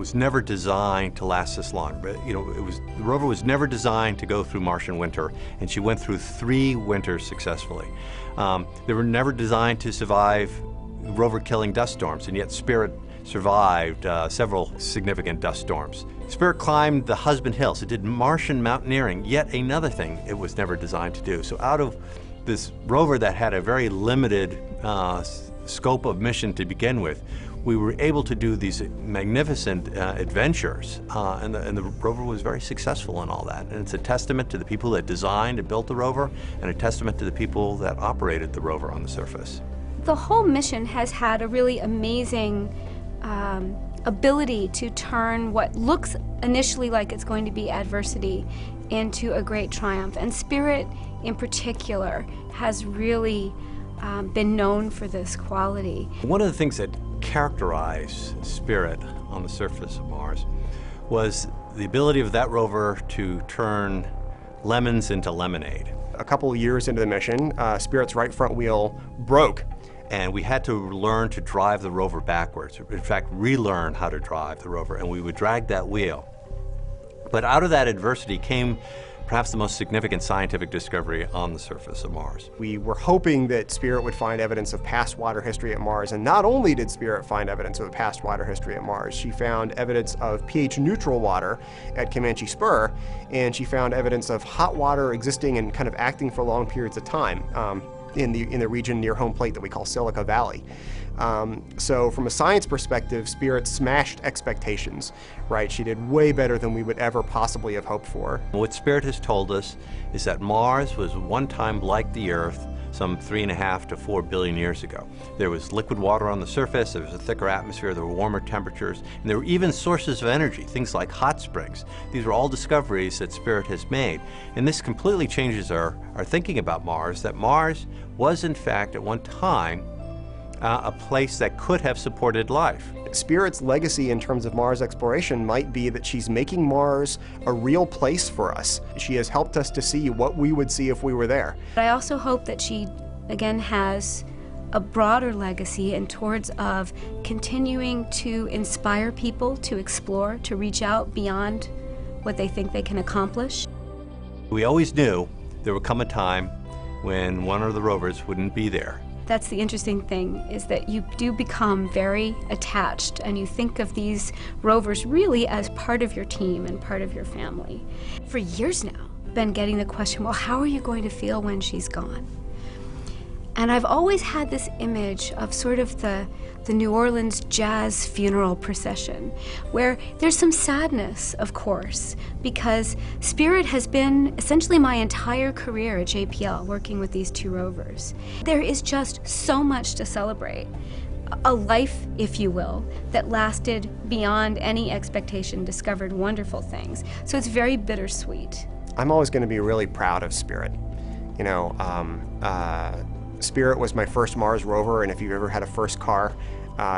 was never designed to last this long. But, the rover was never designed to go through Martian winter, and she went through 3 winters successfully. They were never designed to survive rover-killing dust storms, and yet Spirit survived several significant dust storms. Spirit climbed the Husband Hills. It did Martian mountaineering, yet another thing it was never designed to do. So out of this rover that had a very limited scope of mission to begin with, we were able to do these magnificent adventures, and the rover was very successful in all that. And it's a testament to the people that designed and built the rover, and a testament to the people that operated the rover on the surface. The whole mission has had a really amazing ability to turn what looks initially like it's going to be adversity into a great triumph. And Spirit, in particular, has really been known for this quality. One of the things that characterized Spirit on the surface of Mars was the ability of that rover to turn lemons into lemonade. A couple of years into the mission, Spirit's right front wheel broke. And we had to learn to drive the rover backwards. In fact, relearn how to drive the rover, and we would drag that wheel. But out of that adversity came perhaps the most significant scientific discovery on the surface of Mars. We were hoping that Spirit would find evidence of past water history at Mars, and not only did Spirit find evidence of past water history at Mars, she found evidence of pH-neutral water at Comanche Spur, and she found evidence of hot water existing and kind of acting for long periods of time in the region near home plate that we call Silica Valley. So from a science perspective, Spirit smashed expectations, right? She did way better than we would ever possibly have hoped for. What Spirit has told us is that Mars was one time like the Earth some 3.5 to 4 billion years ago. There was liquid water on the surface, there was a thicker atmosphere, there were warmer temperatures, and there were even sources of energy, things like hot springs. These were all discoveries that Spirit has made. And this completely changes our thinking about Mars, that Mars was in fact at one time a place that could have supported life. Spirit's legacy in terms of Mars exploration might be that she's making Mars a real place for us. She has helped us to see what we would see if we were there. I also hope that she, again, has a broader legacy in towards of continuing to inspire people to explore, to reach out beyond what they think they can accomplish. We always knew there would come a time when one of the rovers wouldn't be there. That's the interesting thing, is that you do become very attached, and you think of these rovers really as part of your team and part of your family. For years now, I've been getting the question, well, how are you going to feel when she's gone? And I've always had this image of sort of the New Orleans jazz funeral procession, where there's some sadness, of course, because Spirit has been essentially my entire career at JPL working with these 2 rovers. There is just so much to celebrate. A life, if you will, that lasted beyond any expectation, discovered wonderful things. So it's very bittersweet. I'm always going to be really proud of Spirit. Spirit was my first Mars rover, and if you've ever had a first car,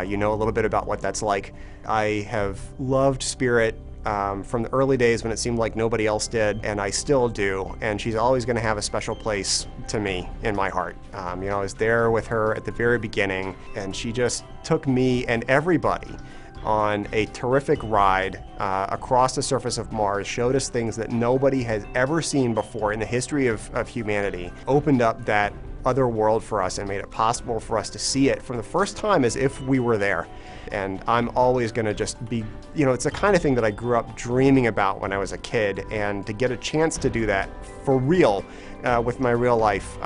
you know a little bit about what that's like. I have loved Spirit from the early days when it seemed like nobody else did, and I still do, and she's always going to have a special place to me in my heart. I was there with her at the very beginning, and she just took me and everybody on a terrific ride across the surface of Mars, showed us things that nobody has ever seen before in the history of humanity, opened up that other world for us and made it possible for us to see it from the first time as if we were there. And I'm always going to just be, it's the kind of thing that I grew up dreaming about when I was a kid, and to get a chance to do that for real with my real life,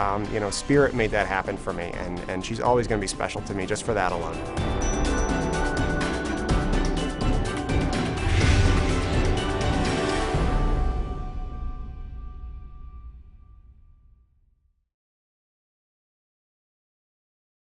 Spirit made that happen for me, and she's always going to be special to me just for that alone.